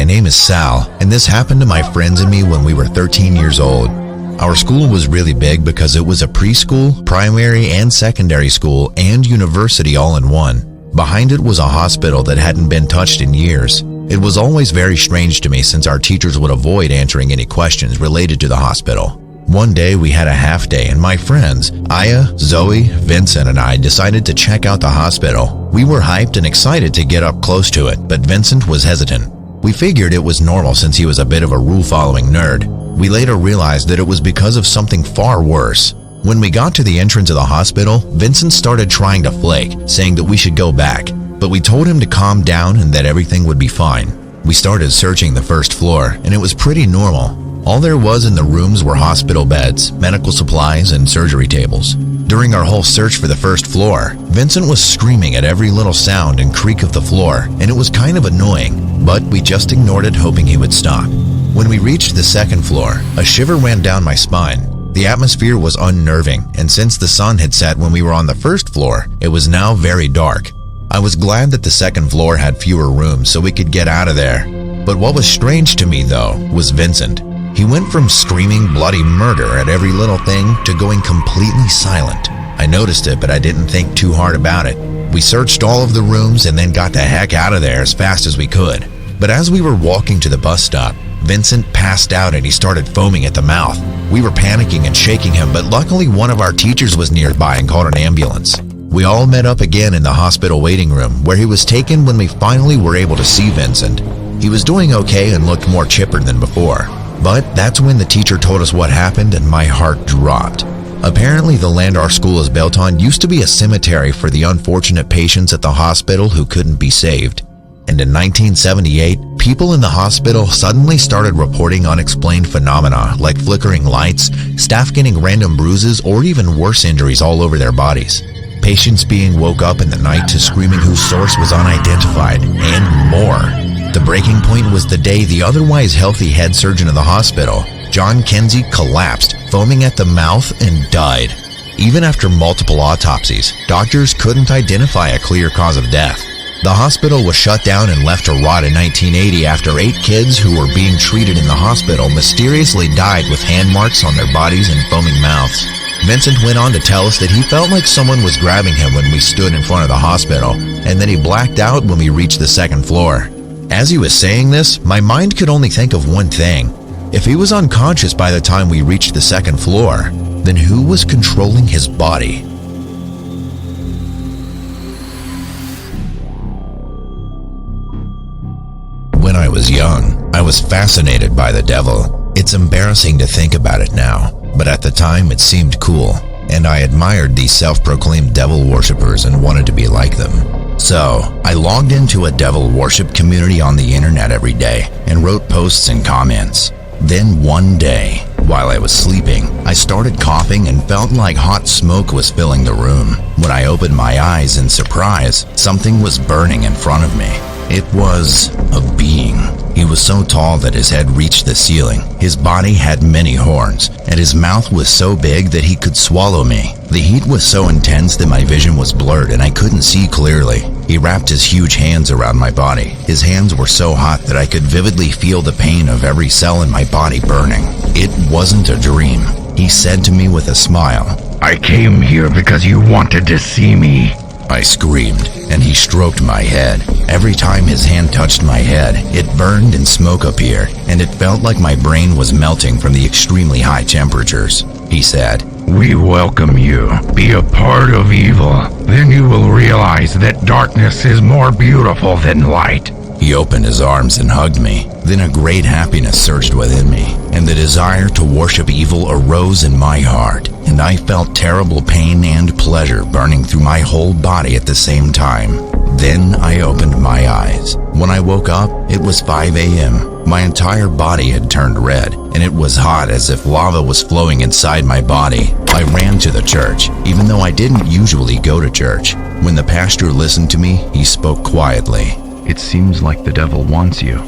my name is Sal, and this happened to my friends and me when we were 13 years old. Our school was really big because it was a preschool, primary and secondary school, and university all in one. Behind it was a hospital that hadn't been touched in years. It was always very strange to me since our teachers would avoid answering any questions related to the hospital. One day we had a half day and my friends, Aya, Zoe, Vincent, and I decided to check out the hospital. We were hyped and excited to get up close to it, but Vincent was hesitant. We figured it was normal since he was a bit of a rule-following nerd. We later realized that it was because of something far worse. When we got to the entrance of the hospital, Vincent started trying to flake, saying that we should go back, but we told him to calm down and that everything would be fine. We started searching the first floor, and it was pretty normal. All there was in the rooms were hospital beds, medical supplies, and surgery tables. During our whole search for the first floor, Vincent was screaming at every little sound and creak of the floor, and it was kind of annoying, but we just ignored it, hoping he would stop. When we reached the second floor, a shiver ran down my spine. The atmosphere was unnerving, and since the sun had set when we were on the first floor, it was now very dark. I was glad that the second floor had fewer rooms so we could get out of there. But what was strange to me, though, was Vincent. He went from screaming bloody murder at every little thing to going completely silent. I noticed it, but I didn't think too hard about it. We searched all of the rooms and then got the heck out of there as fast as we could. But as we were walking to the bus stop, Vincent passed out and he started foaming at the mouth. We were panicking and shaking him, but luckily one of our teachers was nearby and called an ambulance. We all met up again in the hospital waiting room, where he was taken when we finally were able to see Vincent. He was doing okay and looked more chipper than before. But that's when the teacher told us what happened and my heart dropped. Apparently the land our school is built on used to be a cemetery for the unfortunate patients at the hospital who couldn't be saved. And in 1978, people in the hospital suddenly started reporting unexplained phenomena like flickering lights, staff getting random bruises, or even worse injuries all over their bodies. Patients being woke up in the night to screaming whose source was unidentified, and more. The breaking point was the day the otherwise healthy head surgeon of the hospital, John Kenzie, collapsed, foaming at the mouth, and died. Even after multiple autopsies, doctors couldn't identify a clear cause of death. The hospital was shut down and left to rot in 1980 after 8 kids who were being treated in the hospital mysteriously died with hand marks on their bodies and foaming mouths. Vincent went on to tell us that he felt like someone was grabbing him when we stood in front of the hospital, and that he blacked out when we reached the second floor. As he was saying this, my mind could only think of one thing. If he was unconscious by the time we reached the second floor, then who was controlling his body? When I was young, I was fascinated by the devil. It's embarrassing to think about it now, but at the time it seemed cool, and I admired these self-proclaimed devil worshippers and wanted to be like them. So, I logged into a devil worship community on the internet every day and wrote posts and comments. Then one day, while I was sleeping, I started coughing and felt like hot smoke was filling the room. When I opened my eyes in surprise, something was burning in front of me. It was a being. He was so tall that his head reached the ceiling. His body had many horns, and his mouth was so big that he could swallow me. The heat was so intense that my vision was blurred and I couldn't see clearly. He wrapped his huge hands around my body. His hands were so hot that I could vividly feel the pain of every cell in my body burning. It wasn't a dream. He said to me with a smile, "I came here because you wanted to see me." I screamed, and he stroked my head. Every time his hand touched my head, it burned and smoke appeared, and it felt like my brain was melting from the extremely high temperatures. He said, "We welcome you. Be a part of evil. Then you will realize that darkness is more beautiful than light." He opened his arms and hugged me. Then a great happiness surged within me, and the desire to worship evil arose in my heart, and I felt terrible pain and pleasure burning through my whole body at the same time. Then I opened my eyes. When I woke up, it was 5 a.m. My entire body had turned red, and it was hot as if lava was flowing inside my body. I ran to the church, even though I didn't usually go to church. When the pastor listened to me, he spoke quietly. "It seems like the devil wants you."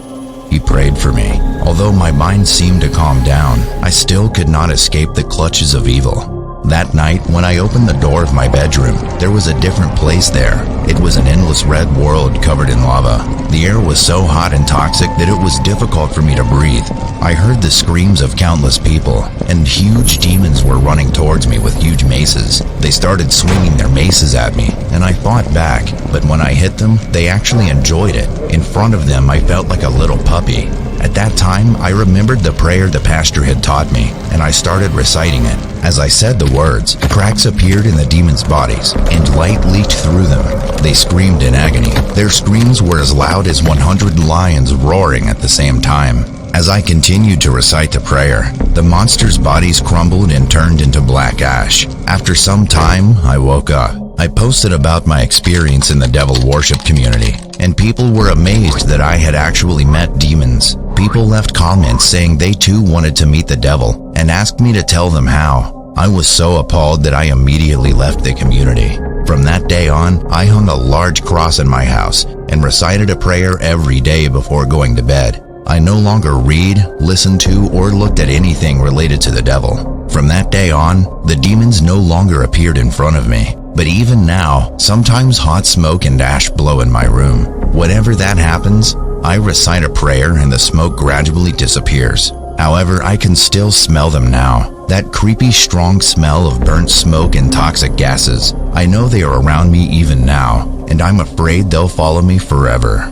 He prayed for me. Although my mind seemed to calm down, I still could not escape the clutches of evil. That night, when I opened the door of my bedroom, there was a different place there. It was an endless red world covered in lava. The air was so hot and toxic that it was difficult for me to breathe. I heard the screams of countless people, and huge demons were running towards me with huge maces. They started swinging their maces at me, and I fought back, but when I hit them, they actually enjoyed it. In front of them, I felt like a little puppy. At that time, I remembered the prayer the pastor had taught me, and I started reciting it. As I said the words, cracks appeared in the demons' bodies, and light leaked through them. They screamed in agony. Their screams were as loud as 100 lions roaring at the same time. As I continued to recite the prayer, the monsters' bodies crumbled and turned into black ash. After some time, I woke up. I posted about my experience in the devil worship community, and people were amazed that I had actually met demons. People left comments saying they too wanted to meet the devil and asked me to tell them how. I was so appalled that I immediately left the community. From that day on, I hung a large cross in my house and recited a prayer every day before going to bed. I no longer read, listened to, or looked at anything related to the devil. From that day on, the demons no longer appeared in front of me. But even now, sometimes hot smoke and ash blow in my room. Whenever that happens, I recite a prayer and the smoke gradually disappears. However, I can still smell them now. That creepy, strong smell of burnt smoke and toxic gases. I know they are around me even now, and I'm afraid they'll follow me forever.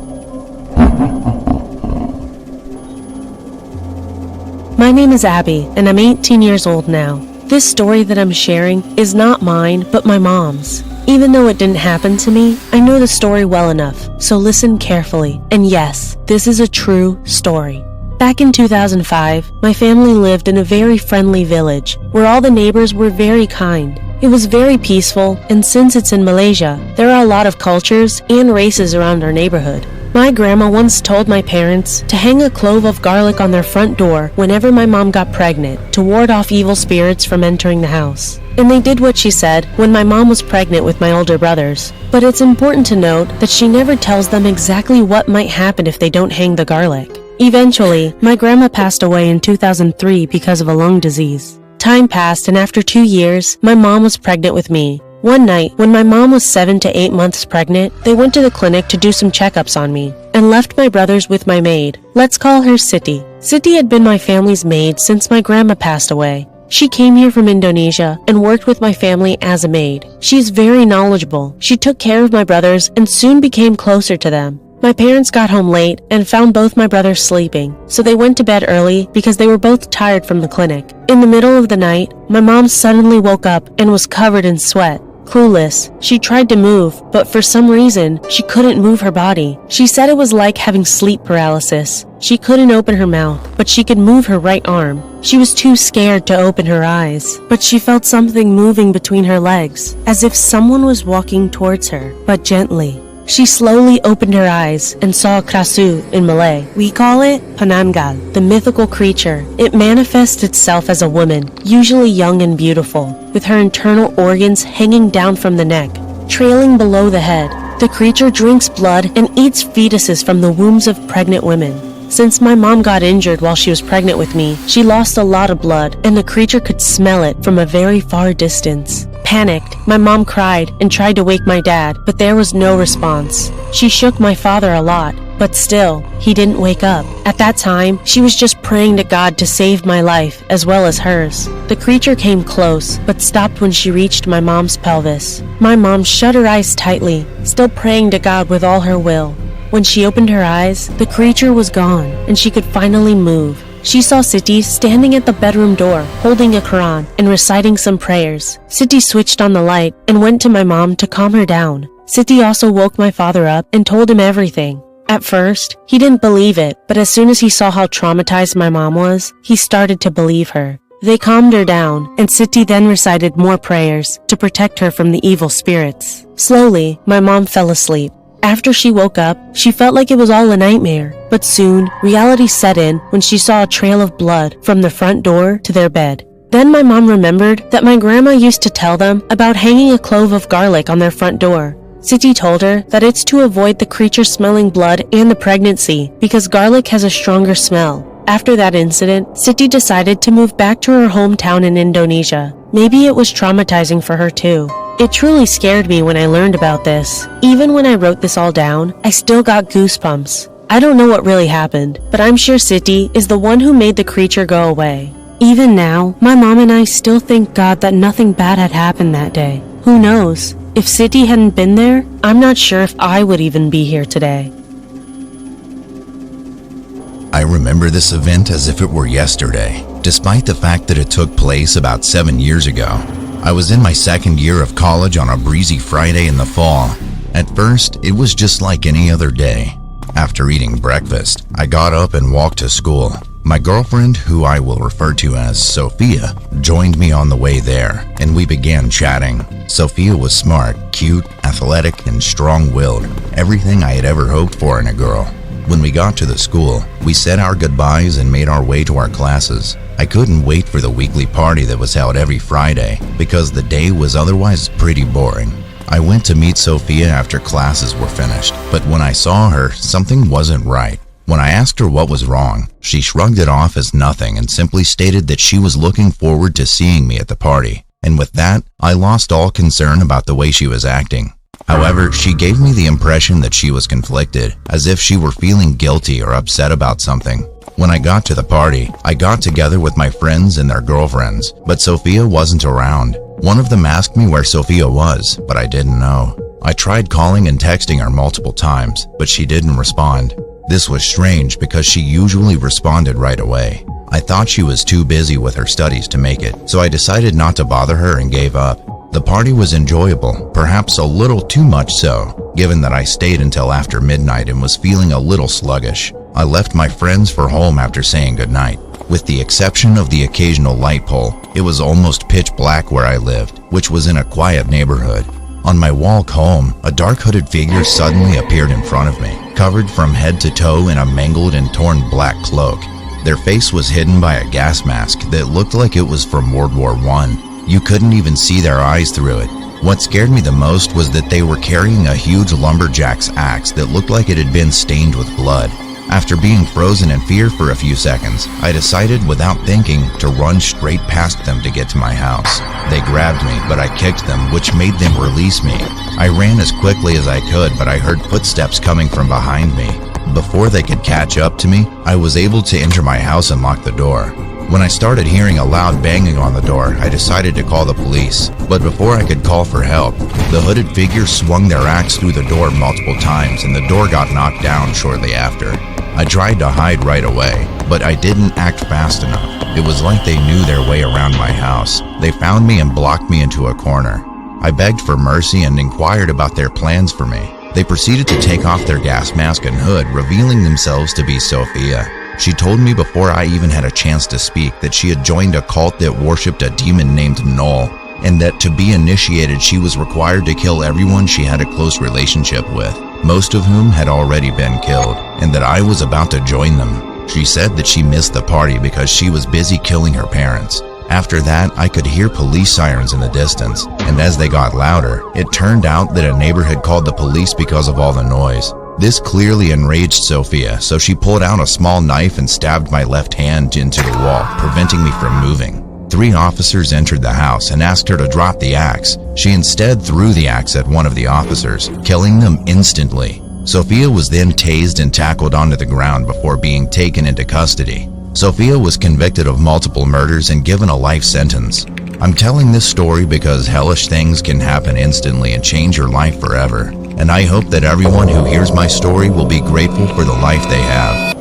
My name is Abby, and I'm 18 years old now. This story that I'm sharing is not mine, but my mom's. Even though it didn't happen to me, I know the story well enough, so listen carefully. And yes, this is a true story. Back in 2005, my family lived in a very friendly village, where all the neighbors were very kind. It was very peaceful, and since it's in Malaysia, there are a lot of cultures and races around our neighborhood. My grandma once told my parents to hang a clove of garlic on their front door whenever my mom got pregnant to ward off evil spirits from entering the house. And they did what she said when my mom was pregnant with my older brothers. But it's important to note that she never tells them exactly what might happen if they don't hang the garlic. Eventually, my grandma passed away in 2003 because of a lung disease. Time passed, and after 2 years, my mom was pregnant with me. One night, when my mom was 7 to 8 months pregnant, they went to the clinic to do some checkups on me and left my brothers with my maid. Let's call her Siti. Siti had been my family's maid since my grandma passed away. She came here from Indonesia and worked with my family as a maid. She's very knowledgeable. She took care of my brothers and soon became closer to them. My parents got home late and found both my brothers sleeping, so they went to bed early because they were both tired from the clinic. In the middle of the night, my mom suddenly woke up and was covered in sweat. Clueless, she tried to move, but for some reason, she couldn't move her body. She said it was like having sleep paralysis. She couldn't open her mouth, but she could move her right arm. She was too scared to open her eyes, but she felt something moving between her legs, as if someone was walking towards her, but gently. She slowly opened her eyes and saw Krasu in Malay. We call it Penanggal, the mythical creature. It manifests itself as a woman, usually young and beautiful, with her internal organs hanging down from the neck, trailing below the head. The creature drinks blood and eats fetuses from the wombs of pregnant women. Since my mom got injured while she was pregnant with me, she lost a lot of blood, and the creature could smell it from a very far distance. Panicked, my mom cried and tried to wake my dad, but there was no response. She shook my father a lot, but still, he didn't wake up. At that time, she was just praying to God to save my life, as well as hers. The creature came close, but stopped when she reached my mom's pelvis. My mom shut her eyes tightly, still praying to God with all her will. When she opened her eyes, the creature was gone, and she could finally move. She saw Siti standing at the bedroom door, holding a Quran and reciting some prayers. Siti switched on the light and went to my mom to calm her down. Siti also woke my father up and told him everything. At first, he didn't believe it, but as soon as he saw how traumatized my mom was, he started to believe her. They calmed her down, and Siti then recited more prayers to protect her from the evil spirits. Slowly, my mom fell asleep. After she woke up, she felt like it was all a nightmare, but soon, reality set in when she saw a trail of blood from the front door to their bed. Then my mom remembered that my grandma used to tell them about hanging a clove of garlic on their front door. Siti told her that it's to avoid the creature smelling blood and the pregnancy because garlic has a stronger smell. After that incident, Siti decided to move back to her hometown in Indonesia. Maybe it was traumatizing for her too. It truly scared me when I learned about this. Even when I wrote this all down, I still got goosebumps. I don't know what really happened, but I'm sure Siti is the one who made the creature go away. Even now, my mom and I still thank God that nothing bad had happened that day. Who knows? If Siti hadn't been there, I'm not sure if I would even be here today. I remember this event as if it were yesterday, despite the fact that it took place about 7 years ago. I was in my second year of college on a breezy Friday in the fall. At first, it was just like any other day. After eating breakfast, I got up and walked to school. My girlfriend, who I will refer to as Sophia, joined me on the way there, and we began chatting. Sophia was smart, cute, athletic, and strong-willed, everything I had ever hoped for in a girl. When we got to the school, we said our goodbyes and made our way to our classes. I couldn't wait for the weekly party that was held every Friday, because the day was otherwise pretty boring. I went to meet Sophia after classes were finished, but when I saw her, something wasn't right. When I asked her what was wrong, she shrugged it off as nothing and simply stated that she was looking forward to seeing me at the party. And with that, I lost all concern about the way she was acting. However, she gave me the impression that she was conflicted, as if she were feeling guilty or upset about something. When I got to the party, I got together with my friends and their girlfriends, but Sophia wasn't around. One of them asked me where Sophia was, but I didn't know. I tried calling and texting her multiple times, but she didn't respond. This was strange because she usually responded right away. I thought she was too busy with her studies to make it, so I decided not to bother her and gave up. The party was enjoyable, perhaps a little too much so, given that I stayed until after midnight and was feeling a little sluggish. I left my friends for home after saying goodnight. With the exception of the occasional light pole, it was almost pitch black where I lived, which was in a quiet neighborhood. On my walk home, a dark hooded figure suddenly appeared in front of me, covered from head to toe in a mangled and torn black cloak. Their face was hidden by a gas mask that looked like it was from World War I. You couldn't even see their eyes through it. What scared me the most was that they were carrying a huge lumberjack's axe that looked like it had been stained with blood. After being frozen in fear for a few seconds, I decided without thinking to run straight past them to get to my house. They grabbed me, but I kicked them, which made them release me. I ran as quickly as I could, but I heard footsteps coming from behind me. Before they could catch up to me, I was able to enter my house and lock the door. When I started hearing a loud banging on the door, I decided to call the police. But before I could call for help, the hooded figure swung their axe through the door multiple times and the door got knocked down shortly after. I tried to hide right away, but I didn't act fast enough. It was like they knew their way around my house. They found me and blocked me into a corner. I begged for mercy and inquired about their plans for me. They proceeded to take off their gas mask and hood, revealing themselves to be Sophia. She told me before I even had a chance to speak that she had joined a cult that worshipped a demon named Null, and that to be initiated she was required to kill everyone she had a close relationship with, most of whom had already been killed, and that I was about to join them. She said that she missed the party because she was busy killing her parents. After that, I could hear police sirens in the distance, and as they got louder, it turned out that a neighbor had called the police because of all the noise. This clearly enraged Sophia, so she pulled out a small knife and stabbed my left hand into the wall, preventing me from moving. 3 officers entered the house and asked her to drop the axe. She instead threw the axe at one of the officers, killing them instantly. Sophia was then tased and tackled onto the ground before being taken into custody. Sophia was convicted of multiple murders and given a life sentence. I'm telling this story because hellish things can happen instantly and change your life forever. And I hope that everyone who hears my story will be grateful for the life they have.